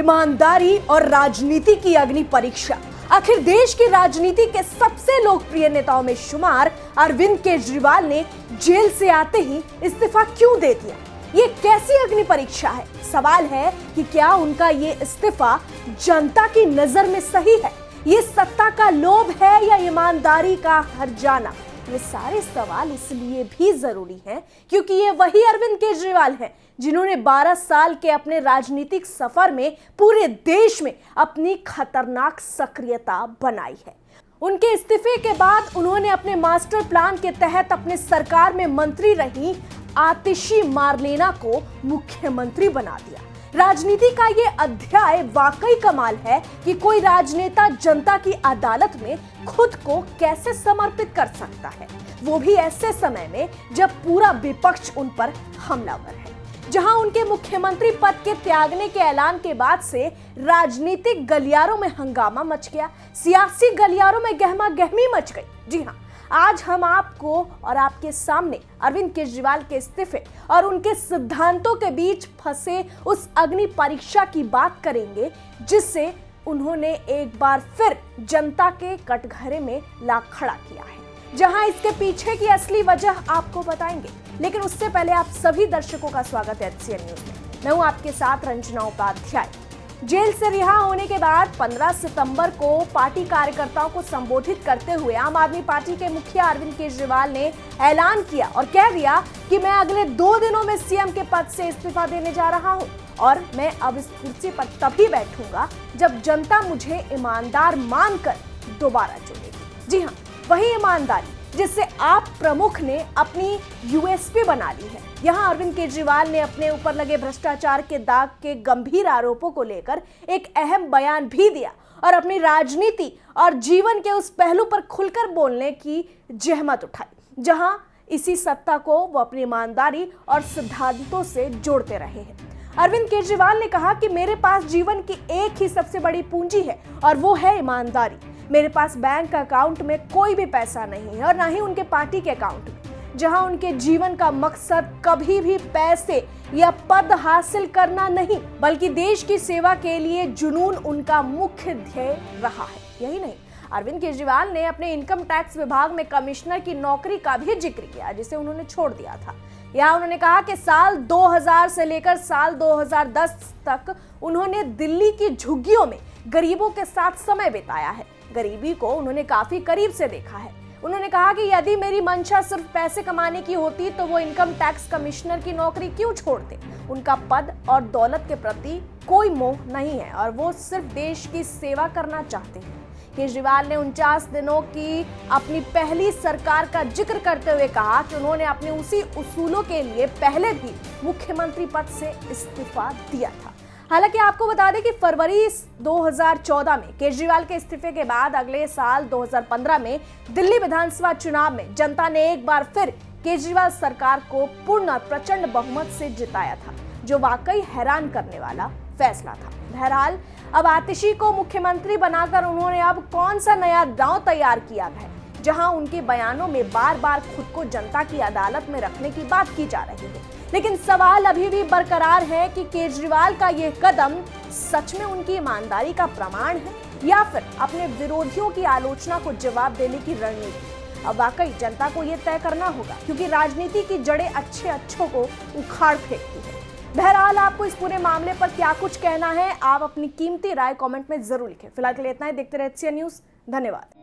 ईमानदारी और राजनीति की अग्नि परीक्षा। आखिर देश की राजनीति के सबसे लोकप्रिय नेताओं में शुमार अरविंद केजरीवाल ने जेल से आते ही इस्तीफा क्यों दे दिया? ये कैसी अग्नि परीक्षा है? सवाल है कि क्या उनका ये इस्तीफा जनता की नजर में सही है? ये सत्ता का लोभ है या ईमानदारी का हर जाना? ये सारे सवाल इसलिए भी जरूरी हैं क्योंकि ये वही अरविंद केजरीवाल हैं जिन्होंने 12 साल के अपने राजनीतिक सफर में पूरे देश में अपनी खतरनाक सक्रियता बनाई है। उनके इस्तीफे के बाद उन्होंने अपने मास्टर प्लान के तहत अपने सरकार में मंत्री रही आतिशी मारलेना को मुख्यमंत्री बना दिया। राजनीति का ये अध्याय वाकई कमाल है कि कोई राजनेता जनता की अदालत में खुद को कैसे समर्पित कर सकता है, वो भी ऐसे समय में जब पूरा विपक्ष उन पर हमलावर है। जहां उनके मुख्यमंत्री पद के त्यागने के ऐलान के बाद से राजनीतिक गलियारों में हंगामा मच गया, सियासी गलियारों में गहमा गहमी मच गई। जी हां, आज हम आपको और आपके सामने अरविंद केजरीवाल के इस्तीफे और उनके सिद्धांतों के बीच फंसे उस अग्नि परीक्षा की बात करेंगे जिससे उन्होंने एक बार फिर जनता के कटघरे में ला खड़ा किया है। जहां इसके पीछे की असली वजह आपको बताएंगे, लेकिन उससे पहले आप सभी दर्शकों का स्वागत है HCN न्यूज में। मैं हूं आपके साथ रंजना उपाध्याय। जेल से रिहा होने के बाद 15 सितंबर को पार्टी कार्यकर्ताओं को संबोधित करते हुए आम आदमी पार्टी के मुखिया अरविंद केजरीवाल ने ऐलान किया और कह दिया कि मैं अगले 2 दिनों में सीएम के पद से इस्तीफा देने जा रहा हूं और मैं अब इस कुर्सी पर तभी बैठूंगा जब जनता मुझे ईमानदार मानकर दोबारा चुनेगी। जी हाँ, वही ईमानदारी जिससे आप प्रमुख ने अपनी यूएसपी बना ली है। यहां अरविंद केजरीवाल ने अपने ऊपर लगे भ्रष्टाचार के दाग के गंभीर आरोपों को लेकर एक अहम बयान भी दिया और अपनी राजनीति और जीवन के उस पहलू पर खुलकर बोलने की जहमत उठाई जहां इसी सत्ता को वो अपनी ईमानदारी और सिद्धांतों से जोड़ते रहे हैं। अरविंद केजरीवाल ने कहा कि मेरे पास जीवन की एक ही सबसे बड़ी पूंजी है और वो है ईमानदारी। मेरे पास बैंक अकाउंट में कोई भी पैसा नहीं है और ना ही उनके पार्टी के अकाउंट में। जहां उनके जीवन का मकसद कभी भी पैसे या पद हासिल करना नहीं बल्कि देश की सेवा के लिए जुनून उनका मुख्य ध्येय रहा है। यही नहीं, अरविंद केजरीवाल ने अपने इनकम टैक्स विभाग में कमिश्नर की नौकरी का भी जिक्र किया जिसे उन्होंने छोड़ दिया था। यहाँ उन्होंने कहा कि साल 2000 से लेकर साल 2010 तक उन्होंने दिल्ली की झुग्गियों में गरीबों के साथ समय बिताया है। गरीबी को उन्होंने काफी करीब से देखा है। उन्होंने कहा कि यदि मेरी मंशा सिर्फ पैसे कमाने की होती तो वो इनकम टैक्स कमिश्नर की नौकरी क्यों छोड़ते? उनका पद और दौलत के प्रति कोई मोह नहीं है और वो सिर्फ देश की सेवा करना चाहते हैं। केजरीवाल ने 49 दिनों की अपनी पहली सरकार का जिक्र करते हुए कहा कि उन्होंने अपने उसी उसूलों के लिए पहले भी मुख्यमंत्री पद से इस्तीफा दिया था। हालांकि आपको बता दें कि फरवरी 2014 में केजरीवाल के इस्तीफे के बाद अगले साल 2015 में दिल्ली विधानसभा चुनाव में जनता ने एक बार फिर केजरीवाल सरकार को पूर्ण और प्रचंड बहुमत से जिताया था, जो वाकई हैरान करने वाला फैसला था। बहरहाल अब आतिशी को मुख्यमंत्री बनाकर उन्होंने अब कौन सा नया दांव तैयार किया है, जहां उनके बयानों में बार बार खुद को जनता की अदालत में रखने की बात की जा रही है। लेकिन सवाल अभी भी बरकरार है कि केजरीवाल का यह कदम सच में उनकी ईमानदारी का प्रमाण है या फिर अपने विरोधियों की आलोचना को जवाब देने की रणनीति। अब वाकई जनता को यह तय करना होगा क्योंकि राजनीति की जड़ें अच्छों को उखाड़ फेंकती है। बहरहाल आपको इस पूरे मामले पर क्या कुछ कहना है, आप अपनी कीमती राय कमेंट में जरूर लिखें। फिलहाल के लिए इतना ही। देखते रहिए HCN न्यूज। धन्यवाद।